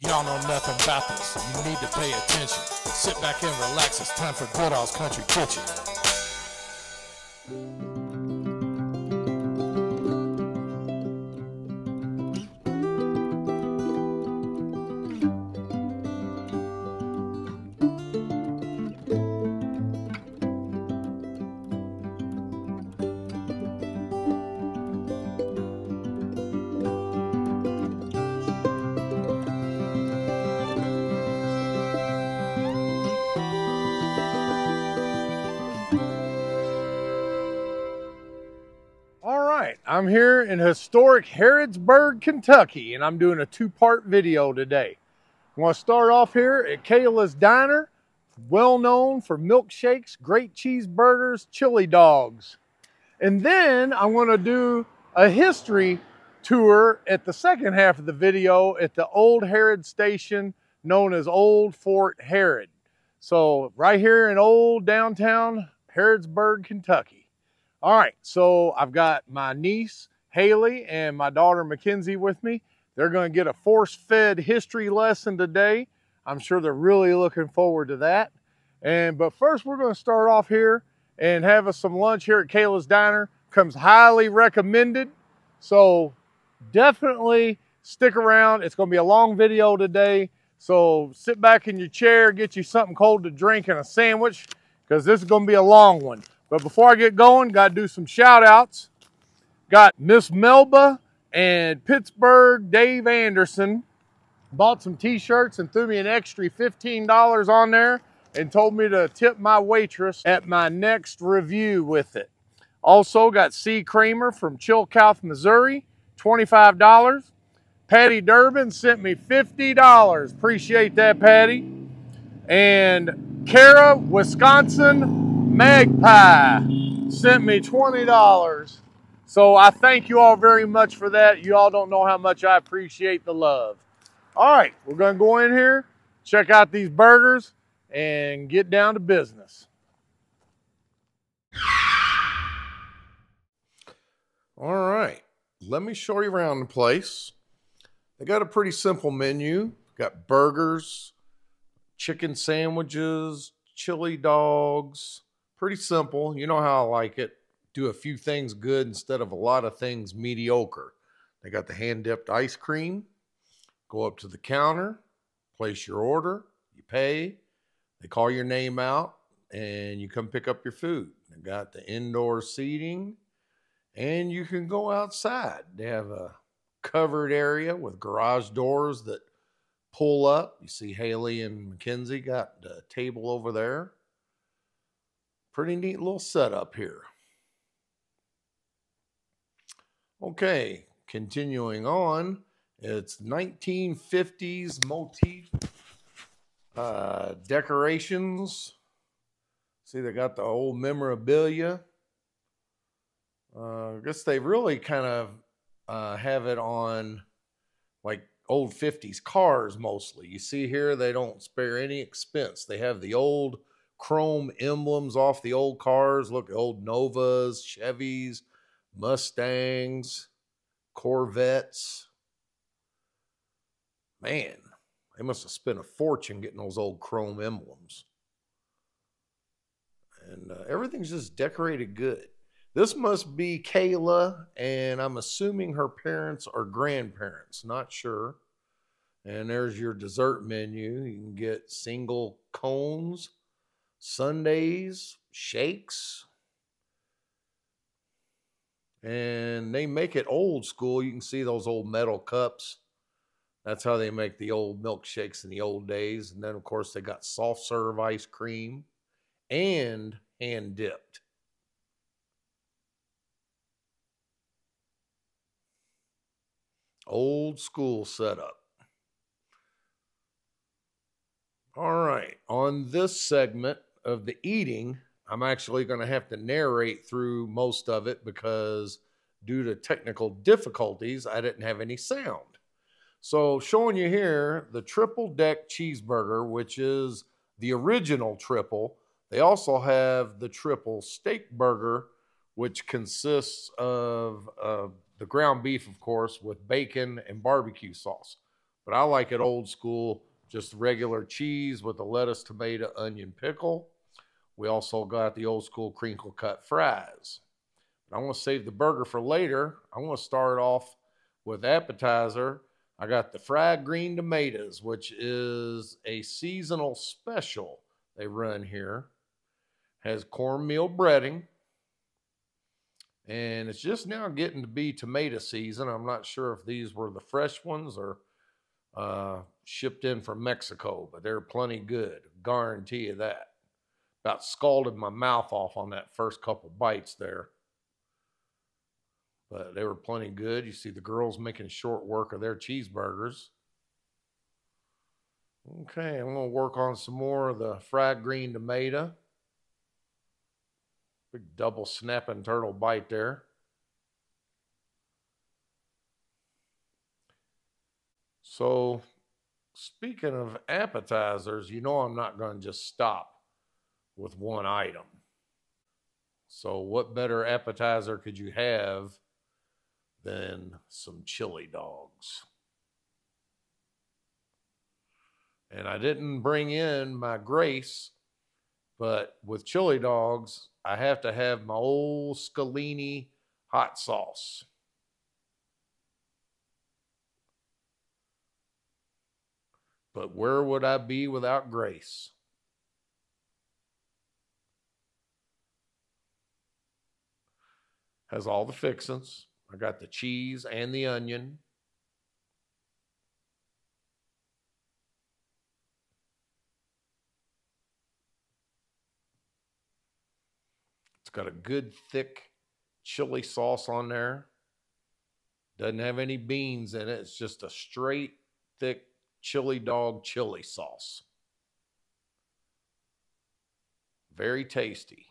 Y'all know nothing about this. You need to pay attention. Sit back and relax. It's time for Goodall's Country Kitchen. I'm here in historic Harrodsburg, Kentucky, and I'm doing a two-part video today. I want to start off here at KAYLA'S Diner, well known for milkshakes, great cheeseburgers, chili dogs. And then I want to do a history tour at the second half of the video at the old Harrod station known as Old Fort Harrod. So right here in old downtown Harrodsburg, Kentucky. All right, so I've got my niece, Haley, and my daughter, Mackenzie, with me. They're going to get a force-fed history lesson today. I'm sure they're really looking forward to that. But first, we're going to start off here and have us some lunch here at KAYLA'S Diner. Comes highly recommended, so definitely stick around. It's going to be a long video today, so sit back in your chair, get you something cold to drink and a sandwich, because this is going to be a long one. But before I get going, got to do some shout outs. Got Miss Melba and Pittsburgh Dave Anderson. Bought some t-shirts and threw me an extra $15 on there and told me to tip my waitress at my next review with it. Also got C. Kramer from Chillicothe, Missouri, $25. Patty Durbin sent me $50. Appreciate that, Patty. And Kara, Wisconsin, Magpie sent me $20. So I thank you all very much for that. You all don't know how much I appreciate the love. All right, we're going to go in here, check out these burgers, and get down to business. All right, let me show you around the place. They got a pretty simple menu. Got burgers, chicken sandwiches, chili dogs. Pretty simple. You know how I like it. Do a few things good instead of a lot of things mediocre. They got the hand-dipped ice cream. Go up to the counter, place your order, you pay, they call your name out, and you come pick up your food. They got the indoor seating, and you can go outside. They have a covered area with garage doors that pull up. You see Haley and Mackenzie got the table over there. Pretty neat little setup here. Okay, continuing on, it's 1950s motif decorations. See, they got the old memorabilia. I guess they really kind of have it on like old 50s cars mostly. You see here, they don't spare any expense. They have the old chrome emblems off the old cars. Look, old Novas, Chevys, Mustangs, Corvettes. Man, they must have spent a fortune getting those old chrome emblems. And everything's just decorated good. This must be Kayla, and I'm assuming her parents or grandparents, not sure. And there's your dessert menu. You can get single cones, sundaes, shakes. And they make it old school. You can see those old metal cups. That's how they make the old milkshakes in the old days. And then, of course, they got soft serve ice cream and hand dipped. Old school setup. All right, on this segment of the eating, I'm actually going to have to narrate through most of it because due to technical difficulties, I didn't have any sound. So showing you here the triple deck cheeseburger, which is the original triple. They also have the triple steak burger, which consists of the ground beef, of course, with bacon and barbecue sauce. But I like it old school, just regular cheese with the lettuce, tomato, onion, pickle. We also got the old school crinkle cut fries. But I want to save the burger for later. I want to start off with appetizer. I got the fried green tomatoes, which is a seasonal special they run here. Has cornmeal breading. And it's just now getting to be tomato season. I'm not sure if these were the fresh ones or shipped in from Mexico, but they're plenty good. Guarantee you that. About scalded my mouth off on that first couple bites there. But they were plenty good. You see the girls making short work of their cheeseburgers. Okay, I'm going to work on some more of the fried green tomato. Big double snapping turtle bite there. So, speaking of appetizers, you know I'm not going to just stop with one item. So what better appetizer could you have than some chili dogs? And I didn't bring in my Grace, but with chili dogs, I have to have my old Scalini hot sauce. But where would I be without Grace? Has all the fixings. I got the cheese and the onion. It's got a good thick chili sauce on there. Doesn't have any beans in it. It's just a straight thick chili dog chili sauce. Very tasty.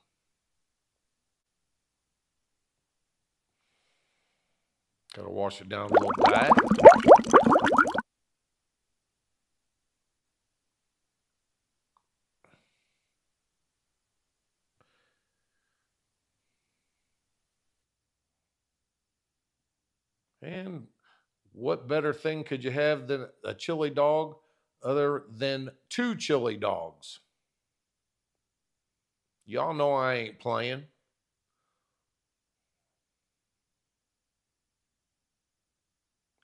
Got to wash it down a little bit. And what better thing could you have than a chili dog other than two chili dogs? Y'all know I ain't playing.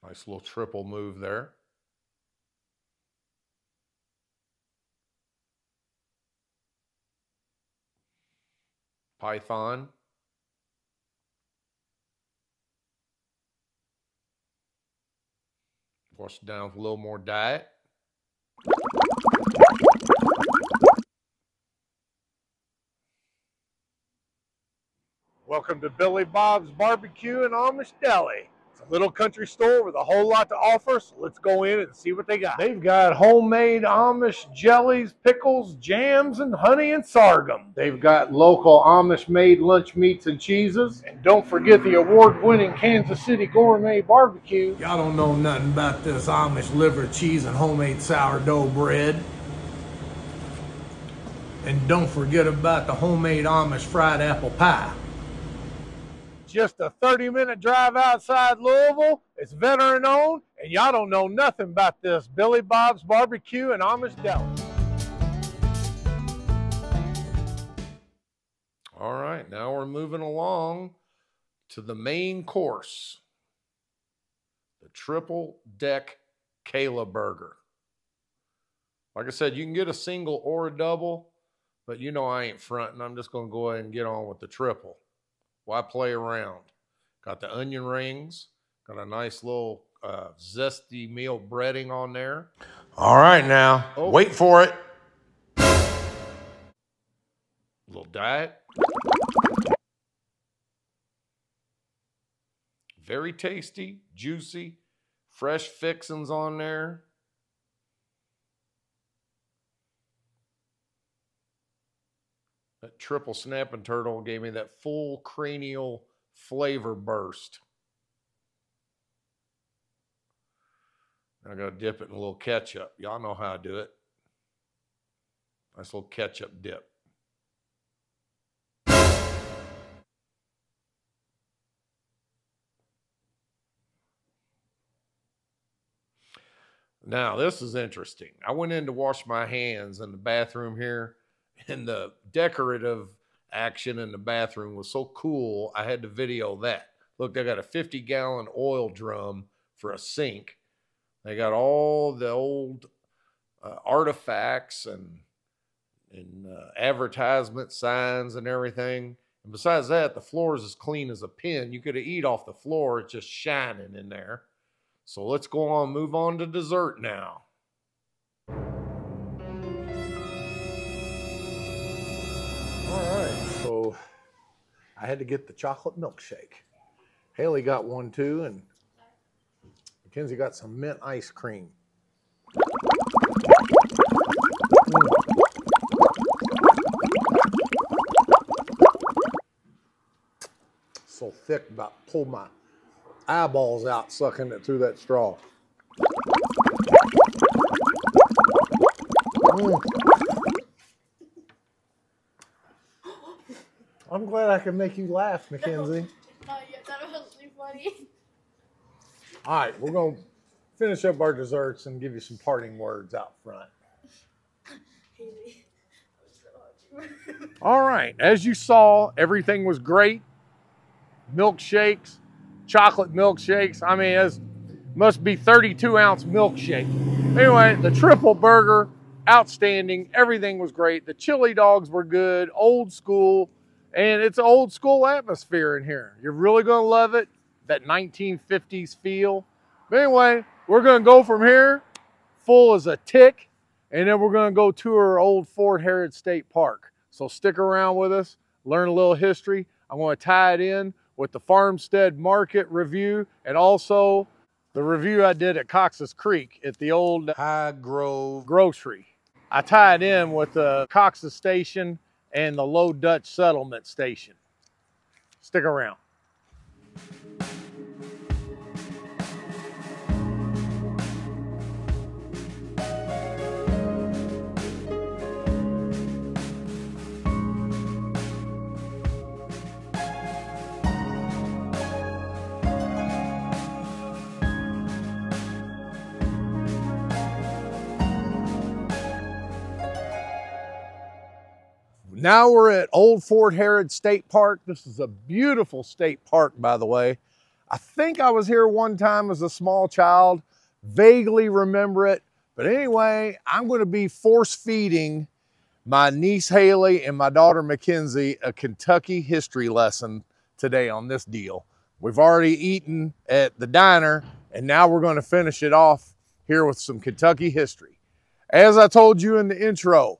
Nice little triple move there. Python. Wash it down with a little more diet. Welcome to Billy Bob's Barbecue and Amish Deli. It's a little country store with a whole lot to offer, so let's go in and see what they got. They've got homemade Amish jellies, pickles, jams, and honey and sorghum. They've got local Amish-made lunch meats and cheeses. And don't forget the award-winning Kansas City Gourmet Barbecue. Y'all don't know nothing about this Amish liver cheese and homemade sourdough bread. And don't forget about the homemade Amish fried apple pie. Just a 30-minute drive outside Louisville. It's veteran-owned, and y'all don't know nothing about this Billy Bob's Barbecue and Amish Deli. All right, now we're moving along to the main course. The triple deck Kayla burger. Like I said, you can get a single or a double, but you know I ain't fronting. I'm just going to go ahead and get on with the triple. Why play around? Got the onion rings. Got a nice little zesty meal breading on there. All right now, wait for it. A little diet. Very tasty, juicy, fresh fixings on there. That triple snapping turtle gave me that full cranial flavor burst. I gotta dip it in a little ketchup. Y'all know how I do it. Nice little ketchup dip. Now, this is interesting. I went in to wash my hands in the bathroom here, and the decorative action in the bathroom was so cool, I had to video that. Look, they got a 50-gallon oil drum for a sink. They got all the old artifacts and advertisement signs and everything. And besides that, the floor is as clean as a pin. You could have eat off the floor. It's just shining in there. So let's go on, move on to dessert now. All right, so I had to get the chocolate milkshake. Haley got one too, and Mackenzie got some mint ice cream. So thick, about pulled my eyeballs out sucking it through that straw. I'm glad I can make you laugh, Mackenzie. Not yet. That was really funny. All right, we're going to finish up our desserts and give you some parting words out front. All right, as you saw, everything was great. Milkshakes, chocolate milkshakes. I mean, it must be 32-ounce milkshake. Anyway, the triple burger, outstanding. Everything was great. The chili dogs were good, old school, and it's an old school atmosphere in here. You're really going to love it, that 1950s feel. But anyway, we're going to go from here, full as a tick, and then we're going to go tour old Fort Harrod State Park. So stick around with us, learn a little history. I'm going to tie it in with the Farmstead Market review and also the review I did at Cox's Creek at the old High Grove Grocery. I tie it in with the Cox's Station and the Low Dutch Settlement Station. Stick around. Now we're at Old Fort Harrod State Park. This is a beautiful state park, by the way. I think I was here one time as a small child, vaguely remember it. But anyway, I'm going to be force feeding my niece Haley and my daughter Mackenzie a Kentucky history lesson today on this deal. We've already eaten at the diner, and now we're going to finish it off here with some Kentucky history. As I told you in the intro,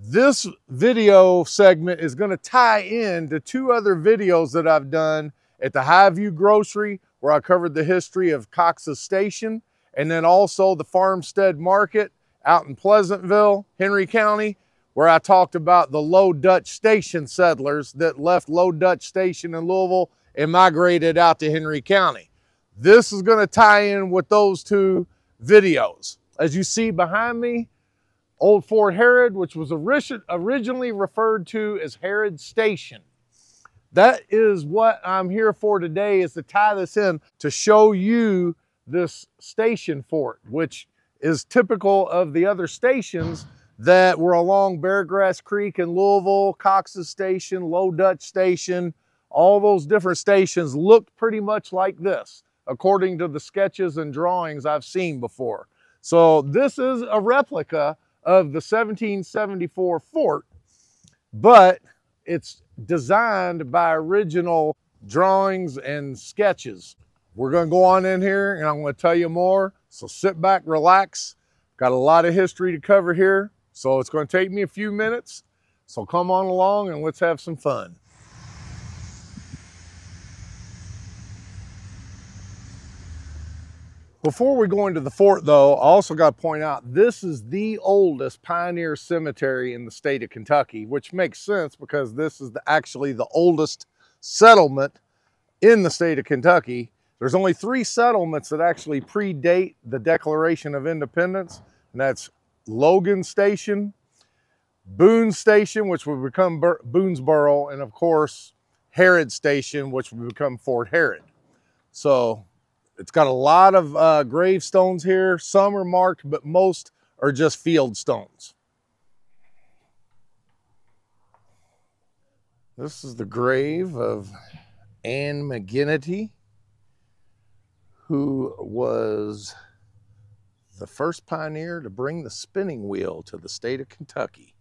this video segment is going to tie in to two other videos that I've done at the Highview Grocery, where I covered the history of Cox's Station, and then also the Farmstead Market out in Pleasantville, Henry County, where I talked about the Low Dutch Station settlers that left Low Dutch Station in Louisville and migrated out to Henry County. This is going to tie in with those two videos. As you see behind me, Old Fort Harrod, which was originally referred to as Harrod Station. That is what I'm here for today, is to tie this in to show you this station fort, which is typical of the other stations that were along Beargrass Creek in Louisville, Cox's Station, Low Dutch Station. All those different stations looked pretty much like this, according to the sketches and drawings I've seen before. So this is a replica of the 1774 fort, but it's designed by original drawings and sketches. We're going to go on in here and I'm going to tell you more. So sit back, relax. Got a lot of history to cover here. So it's going to take me a few minutes. So come on along and let's have some fun. Before we go into the fort though, I also got to point out, this is the oldest pioneer cemetery in the state of Kentucky, which makes sense because this is actually the oldest settlement in the state of Kentucky. There's only 3 settlements that actually predate the Declaration of Independence, and that's Logan Station, Boone Station, which would become Boonesboro, and of course, Harrod Station, which would become Fort Harrod. So It's got a lot of gravestones here. Some are marked, but most are just field stones. This is the grave of Anne McGinnity, who was the first pioneer to bring the spinning wheel to the state of Kentucky.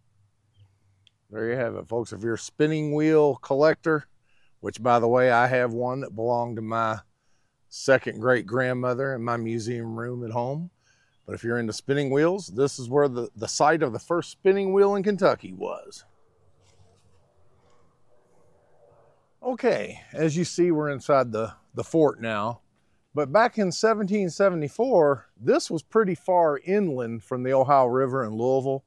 There you have it, folks. If you're a spinning wheel collector, which, by the way, I have one that belonged to my second great grandmother in my museum room at home. But if you're into spinning wheels, this is where the site of the first spinning wheel in Kentucky was. Okay, as you see, we're inside the fort now. But back in 1774, this was pretty far inland from the Ohio River in Louisville.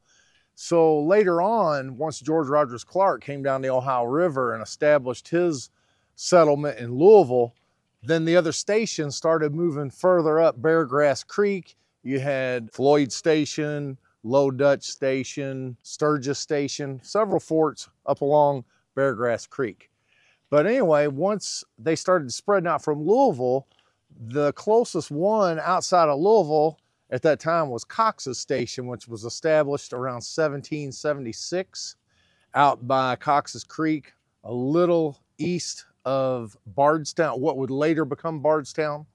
So later on, once George Rogers Clark came down the Ohio River and established his settlement in Louisville, then the other stations started moving further up Beargrass Creek. You had Floyd Station, Low Dutch Station, Sturgis Station, several forts up along Beargrass Creek. But anyway, once they started spreading out from Louisville, the closest one outside of Louisville at that time was Cox's Station, which was established around 1776 out by Cox's Creek, a little east of Bardstown, what would later become Bardstown.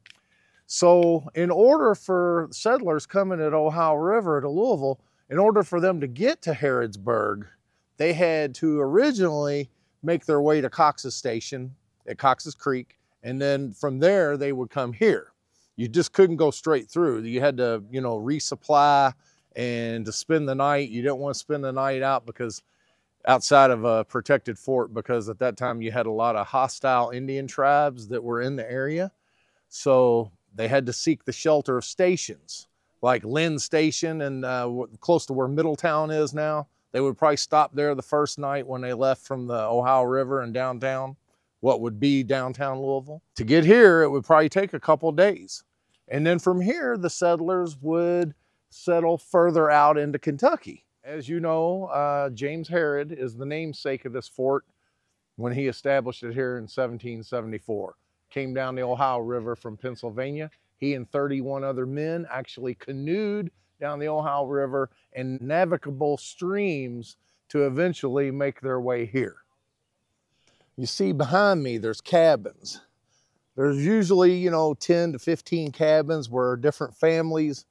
So in order for settlers coming at Ohio River to Louisville, in order for them to get to Harrodsburg, they had to originally make their way to Cox's Station at Cox's Creek, and then from there they would come here. You just couldn't go straight through. You had to, you know, resupply and to spend the night. You didn't want to spend the night out because outside of a protected fort, because at that time you had a lot of hostile Indian tribes that were in the area. So they had to seek the shelter of stations like Lynn Station and close to where Middletown is now. They would probably stop there the first night when they left from the Ohio River and downtown, what would be downtown Louisville. To get here, it would probably take a couple days. And then from here, the settlers would settle further out into Kentucky. As you know, James Harrod is the namesake of this fort when he established it here in 1774. Came down the Ohio River from Pennsylvania. He and 31 other men actually canoed down the Ohio River and navigable streams to eventually make their way here. You see behind me, there's cabins. There's usually, you know, 10 to 15 cabins where different families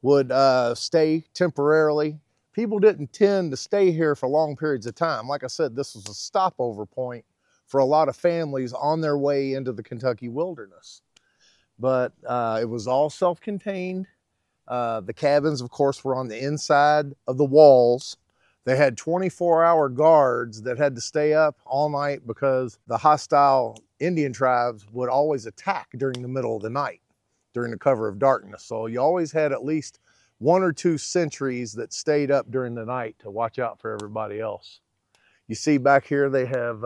would stay temporarily. People didn't tend to stay here for long periods of time. Like I said, this was a stopover point for a lot of families on their way into the Kentucky wilderness. But it was all self-contained. The cabins, of course, were on the inside of the walls. They had 24-hour guards that had to stay up all night because the hostile Indian tribes would always attack during the middle of the night, during the cover of darkness. So you always had at least 1 or 2 sentries that stayed up during the night to watch out for everybody else. You see back here, they have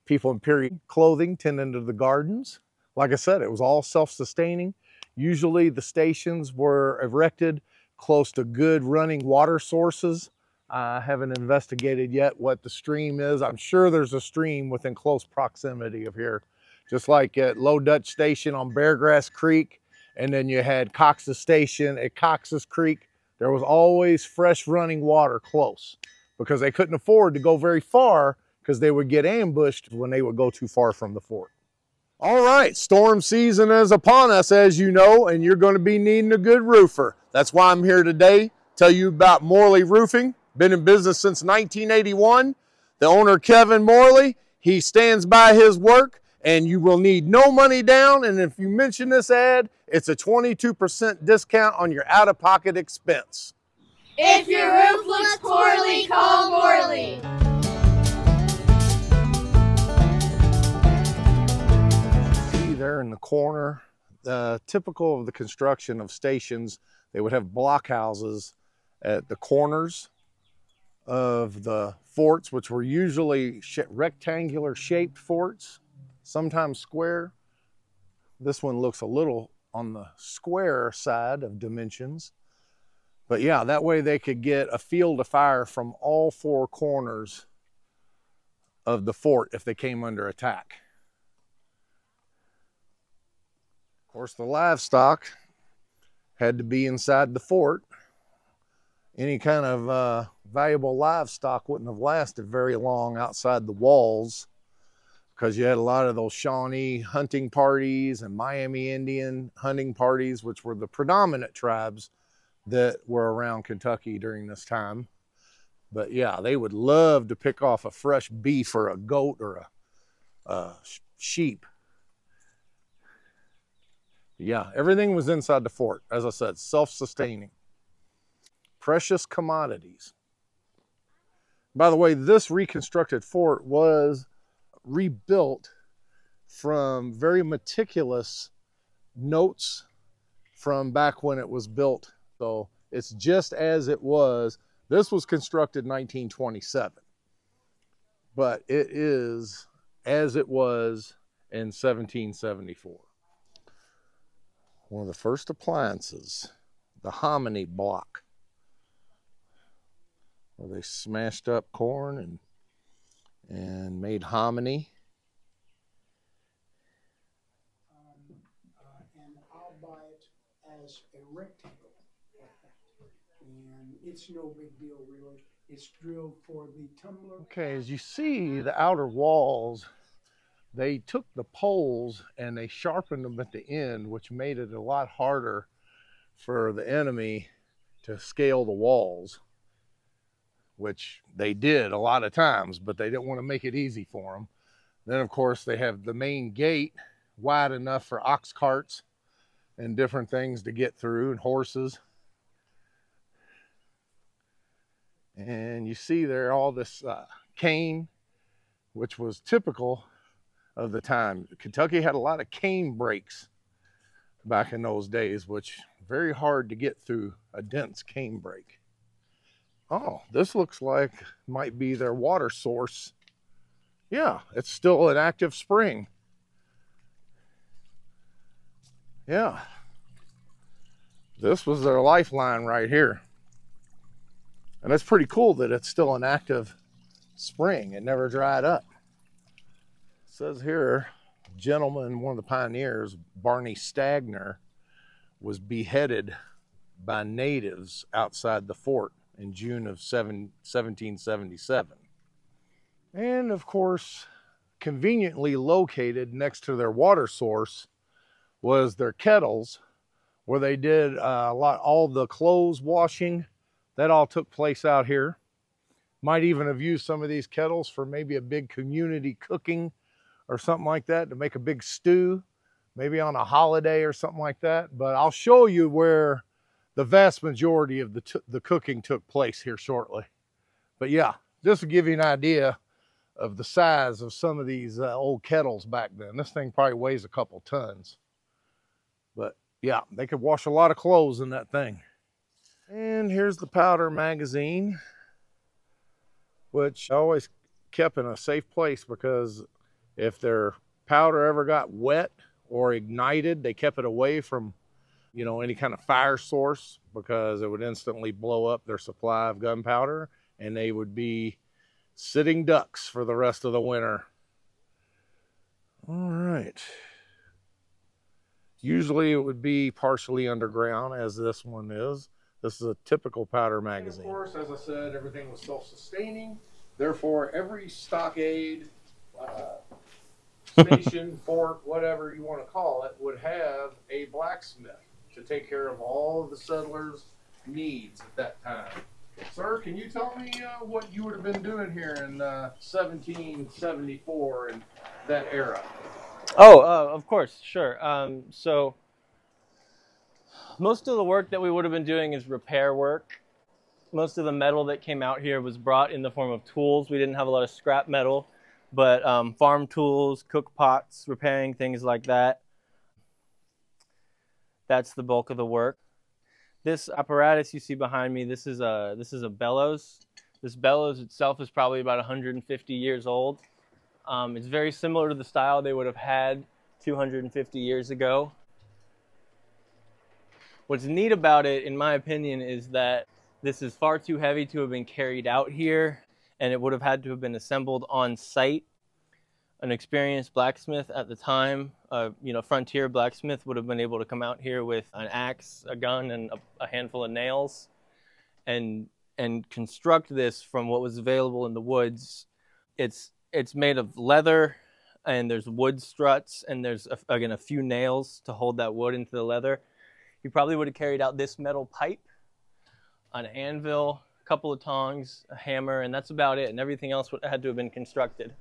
people in period clothing tending to the gardens. Like I said, it was all self-sustaining. Usually the stations were erected close to good running water sources. I haven't investigated yet what the stream is. I'm sure there's a stream within close proximity of here, just like at Low Dutch Station on Beargrass Creek. And then you had Cox's Station at Cox's Creek. There was always fresh running water close because they couldn't afford to go very far because they would get ambushed when they would go too far from the fort. All right, storm season is upon us, as you know, and you're going to be needing a good roofer. That's why I'm here today, tell you about Morley Roofing. Been in business since 1981. The owner, Kevin Morley, he stands by his work, and you will need no money down. And if you mention this ad, it's a 22% discount on your out-of-pocket expense. If your roof looks poorly, call Morley. See there in the corner, typical of the construction of stations, they would have blockhouses at the corners of the forts, which were usually rectangular shaped forts, sometimes square. This one looks a little on the square side of dimensions. But yeah, that way they could get a field of fire from all 4 corners of the fort if they came under attack. Of course, the livestock had to be inside the fort. Any kind of valuable livestock wouldn't have lasted very long outside the walls, because you had a lot of those Shawnee hunting parties and Miami Indian hunting parties, which were the predominant tribes that were around Kentucky during this time. But yeah, they would love to pick off a fresh beef or a goat or a sheep. Yeah, everything was inside the fort. As I said, self-sustaining. Precious commodities. By the way, this reconstructed fort was rebuilt from very meticulous notes from back when it was built. So it's just as it was. This was constructed in 1927, but it is as it was in 1774. One of the first appliances, the hominy block, where they smashed up corn and made hominy. And I'll buy it as a rectangle. And it's no big deal, really. It's drilled for the tumbler. Okay, as you see, the outer walls, they took the poles and they sharpened them at the end, which made it a lot harder for the enemy to scale the walls, which they did a lot of times, but they didn't want to make it easy for them. Then, of course, they have the main gate wide enough for ox carts and different things to get through, and horses. And you see there all this cane, which was typical of the time. Kentucky had a lot of cane breaks back in those days, which very hard to get through a dense cane break. Oh, this looks like might be their water source. Yeah, it's still an active spring. Yeah. This was their lifeline right here. And it's pretty cool that it's still an active spring. It never dried up. It says here, gentleman, one of the pioneers, Barney Stagner, was beheaded by natives outside the fort in June of 1777. And of course, conveniently located next to their water source was their kettles, where they did all the clothes washing. That all took place out here. Might even have used some of these kettles for maybe a big community cooking or something like that, to make a big stew, maybe on a holiday or something like that. But I'll show you where the vast majority of the cooking took place here shortly. But yeah, this will give you an idea of the size of some of these old kettles back then. This thing probably weighs a couple tons. But yeah, they could wash a lot of clothes in that thing. And here's the powder magazine, which I always kept in a safe place, because if their powder ever got wet or ignited, they kept it away from, you know, any kind of fire source, because it would instantly blow up their supply of gunpowder, and they would be sitting ducks for the rest of the winter. All right. Usually it would be partially underground, as this one is. This is a typical powder magazine. And of course, as I said, everything was self-sustaining. Therefore, every stockade, station, fort, whatever you want to call it, would have a blacksmith to take care of all of the settlers' needs at that time. Sir, can you tell me what you would have been doing here in 1774 and that era? Oh, of course, sure. So most of the work that we would have been doing is repair work. Most of the metal that came out here was brought in the form of tools. We didn't have a lot of scrap metal, but farm tools, cook pots, repairing things like that. That's the bulk of the work. This apparatus you see behind me, this is a bellows. This bellows itself is probably about 150 years old. It's very similar to the style they would have had 250 years ago. What's neat about it, in my opinion, is that this is far too heavy to have been carried out here, and it would have had to have been assembled on site. an experienced blacksmith at the time, you know, frontier blacksmith would have been able to come out here with an axe, a gun, and a handful of nails, and construct this from what was available in the woods. It's made of leather, and there's wood struts, and there's again a few nails to hold that wood into the leather. He probably would have carried out this metal pipe, an anvil, a couple of tongs, a hammer, and that's about it. And everything else had to have been constructed.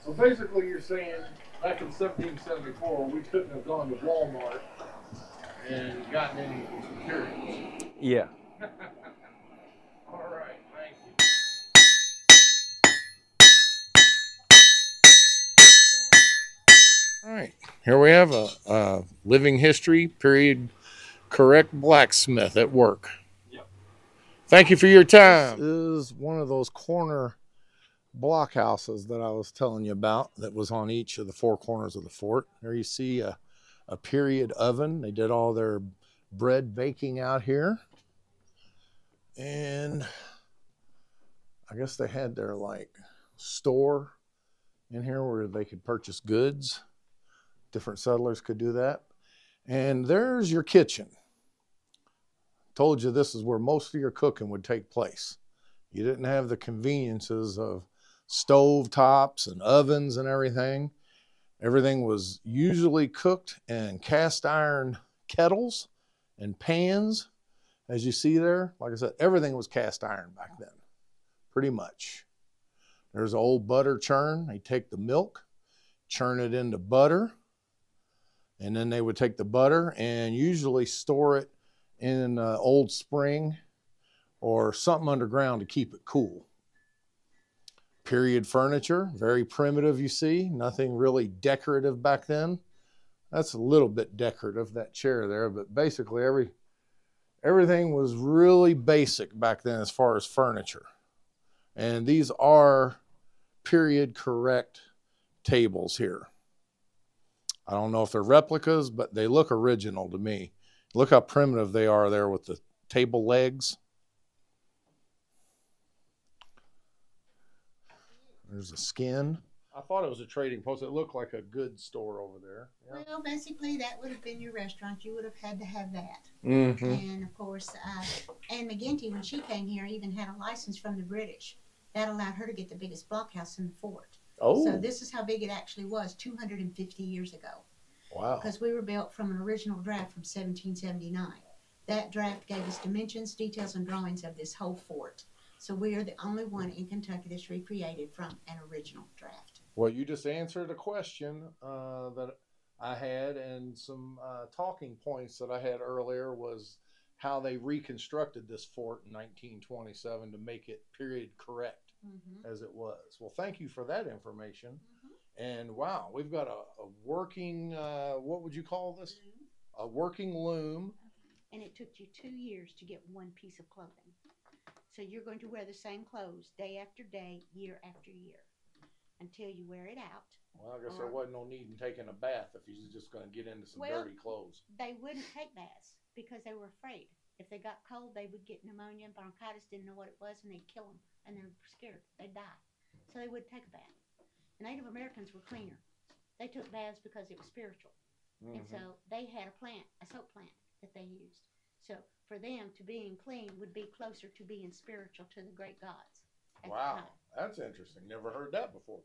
So basically you're saying back in 1774 we couldn't have gone to Walmart and gotten any of these materials. Yeah. All right, thank you. All right, here we have a living history period correct blacksmith at work. Yep. Thank you for your time. This is one of those corner blockhouses that I was telling you about that was on each of the four corners of the fort. There you see a period oven. They did all their bread baking out here. And I guess they had their like store in here where they could purchase goods. Different settlers could do that. And there's your kitchen. Told you this is where most of your cooking would take place. You didn't have the conveniences of stove tops and ovens and everything. Everything was usually cooked in cast iron kettles and pans. As you see there, like I said, everything was cast iron back then, pretty much. There's an old butter churn. They take the milk, churn it into butter, and then they would take the butter and usually store it in an old spring or something underground to keep it cool. Period furniture, very primitive, you see. Nothing really decorative back then. That's a little bit decorative, that chair there, but basically everything was really basic back then as far as furniture. And these are period correct tables here. I don't know if they're replicas, but they look original to me. Look how primitive they are there with the table legs. There's a skin. I thought it was a trading post. It looked like a goods store over there. Yep. Well, basically, that would have been your restaurant. You would have had to have that. Mm-hmm. And, of course, Anne McGinty, when she came here, even had a license from the British. That allowed her to get the biggest blockhouse in the fort. Oh. So this is how big it actually was 250 years ago. Wow. Because we were built from an original draft from 1779. That draft gave us dimensions, details, and drawings of this whole fort. So we are the only one in Kentucky that's recreated from an original draft. Well, you just answered a question that I had, and some talking points that I had earlier was how they reconstructed this fort in 1927 to make it period correct as it was. Well, thank you for that information. And wow, we've got a working, what would you call this? A working loom. And it took you 2 years to get one piece of clothing. So you're going to wear the same clothes day after day, year after year, until you wear it out. Well, I guess there wasn't no need in taking a bath if you're just going to get into some dirty clothes. They wouldn't take baths because they were afraid. If they got cold, they would get pneumonia and bronchitis, didn't know what it was, and they'd kill them. And they were scared. They'd die. So they wouldn't take a bath. The Native Americans were cleaner. They took baths because it was spiritual. And so they had a plant, a soap plant that they used. So for them to being clean would be closer to being spiritual to the great gods. Wow, that's interesting. Never heard that before.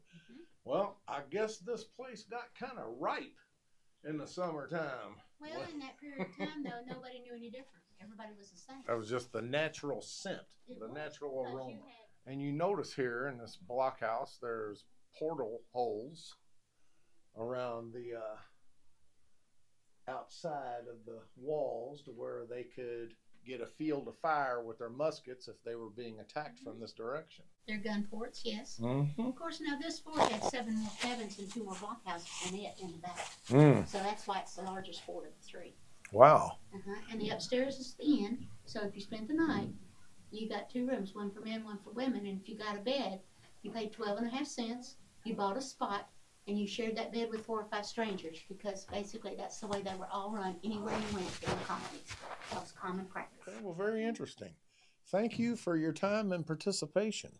Well, I guess this place got kind of ripe in the summertime. Well, in that period of time, though, nobody knew any different. Everybody was the same. That was just the natural scent, the natural aroma. And you notice here in this blockhouse, there's portal holes around the outside of the walls to where they could get a field of fire with their muskets if they were being attacked from this direction. They're gun ports, yes. Of course, now this fort had 7 more cabins and 2 more blockhouses in it in the back. So that's why it's the largest fort of the 3. Wow. And the upstairs is the inn. So if you spent the night, you got 2 rooms, one for men, one for women. And if you got a bed, you paid 12.5 cents. You bought a spot, and you shared that bed with 4 or 5 strangers, because basically that's the way they were all run anywhere you went in the colonies. That was common practice. Okay, well, very interesting. Thank you for your time and participation.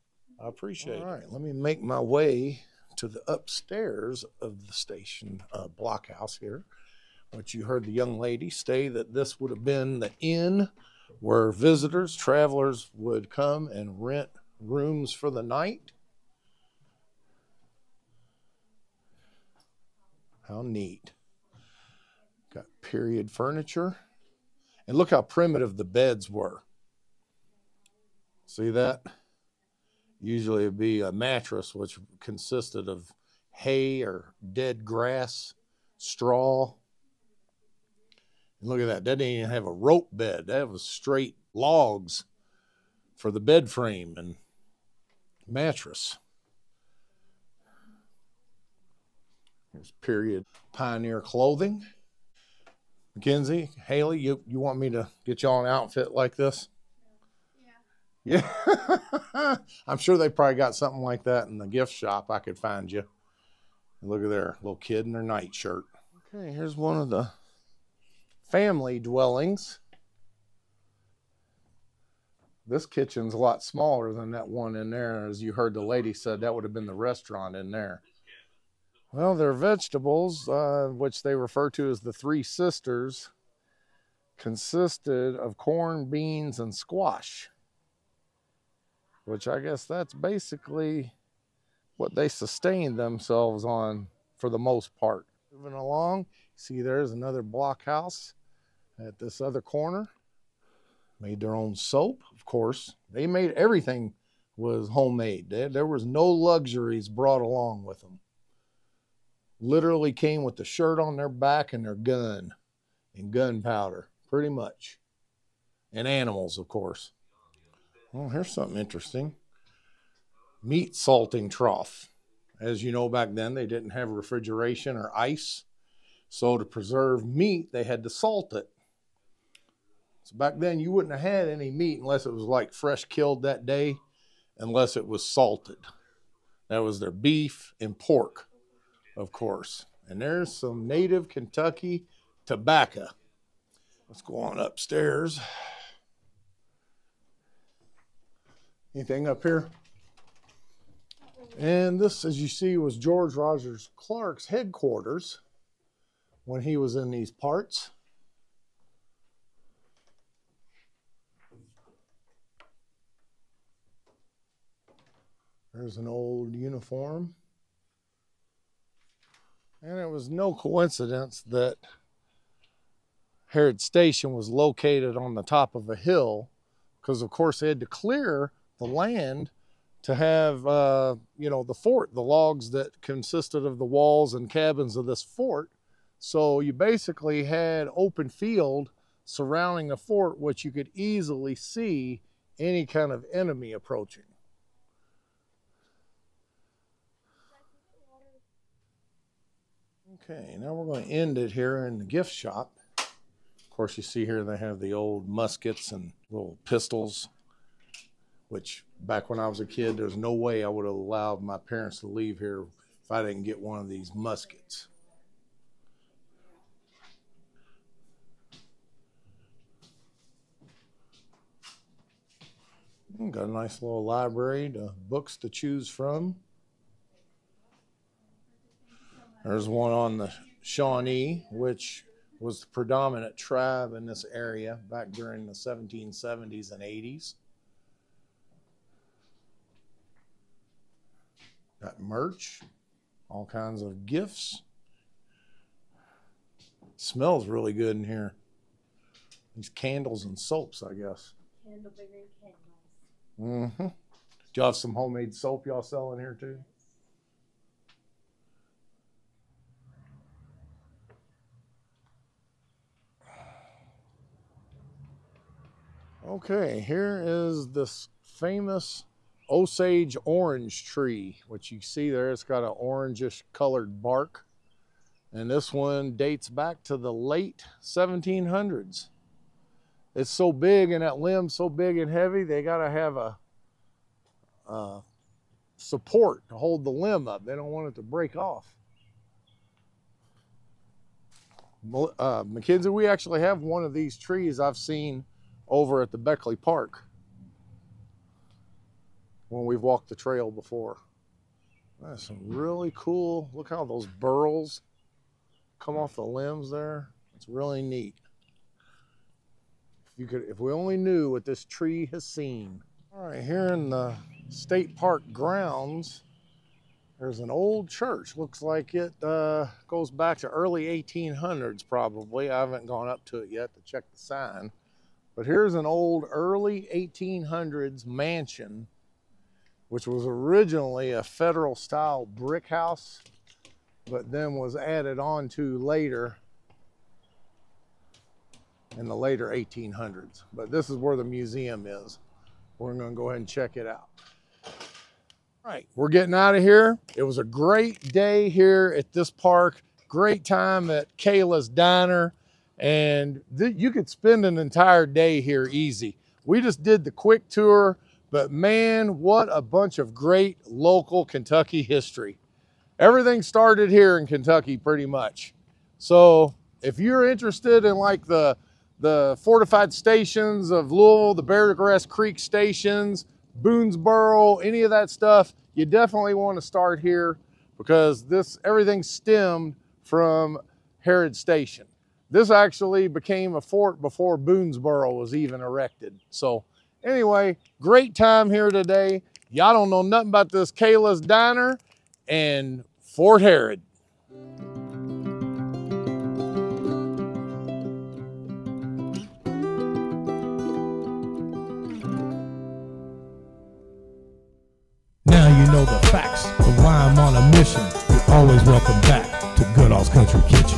I appreciate it. All right, let me make my way to the upstairs of the station blockhouse here, which you heard the young lady say that this would have been the inn where visitors, travelers would come and rent rooms for the night. How neat. Got period furniture. And look how primitive the beds were. See that? Usually it'd be a mattress which consisted of hay or dead grass, straw. And look at that. That didn't even have a rope bed. That was straight logs for the bed frame and mattress. Here's period pioneer clothing. Mackenzie, Haley, you want me to get y'all an outfit like this? Yeah. I'm sure they probably got something like that in the gift shop. I could find you. Look at there, little kid in their nightshirt. Okay, here's one of the family dwellings. This kitchen's a lot smaller than that one in there. As you heard the lady said, that would have been the restaurant in there. Well, their vegetables, which they refer to as the Three Sisters, consisted of corn, beans, and squash, which I guess that's basically what they sustained themselves on for the most part. Moving along, see there's another blockhouse at this other corner. Made their own soap, of course. They made everything was homemade. There was no luxuries brought along with them. Literally came with the shirt on their back and their gun and gunpowder, pretty much. And animals, of course. Well, here's something interesting. Meat salting trough. As you know, back then they didn't have refrigeration or ice. So to preserve meat, they had to salt it. So back then you wouldn't have had any meat unless it was like fresh killed that day, unless it was salted. That was their beef and pork, of course. And there's some native Kentucky tobacco. Let's go on upstairs. Anything up here? And this, as you see, was George Rogers Clark's headquarters when he was in these parts. There's an old uniform. And it was no coincidence that Harrod Station was located on the top of a hill, because of course they had to clear the land to have, the fort, the logs that consisted of the walls and cabins of this fort. So you basically had open field surrounding the fort, which you could easily see any kind of enemy approaching. Okay, now we're going to end it here in the gift shop. Of course, you see here they have the old muskets and little pistols, which back when I was a kid, there's no way I would have allowed my parents to leave here if I didn't get one of these muskets. Got a nice little library, books to choose from. There's one on the Shawnee, which was the predominant tribe in this area back during the 1770s and 80s. Got merch, all kinds of gifts. Smells really good in here. These candles and soaps, I guess. Candle bigger candles. Mm-hmm. Do y'all have some homemade soap y'all sell in here too? Okay, here is this famous Osage orange tree, which you see there. It's got an orangish colored bark. And this one dates back to the late 1700s. It's so big and that limb's so big and heavy, they got to have a support to hold the limb up. They don't want it to break off. Mackenzie, we actually have one of these trees I've seen over at the Beckley Park when we've walked the trail before. That's some really cool. Look how those burls come off the limbs there. It's really neat. If we only knew what this tree has seen. All right, here in the state park grounds, there's an old church. Looks like it goes back to early 1800s probably. I haven't gone up to it yet to check the sign. But here's an old early 1800s mansion, which was originally a federal style brick house, but then was added on to later in the later 1800s. But this is where the museum is. We're gonna go ahead and check it out. All right, we're getting out of here. It was a great day here at this park. Great time at KAYLA'S Diner. And you could spend an entire day here easy. We just did the quick tour, but man, what a bunch of great local Kentucky history. Everything started here in Kentucky pretty much. So if you're interested in like the fortified stations of Louisville, the Bear Grass Creek stations, Boonesboro, any of that stuff, you definitely want to start here because everything stemmed from Harrod Station. This actually became a fort before Boonesboro was even erected. So anyway, great time here today. Y'all don't know nothing about this KAYLA'S Diner and Fort Harrod. Now you know the facts of why I'm on a mission. You're always welcome back to Goodall's Country Kitchen.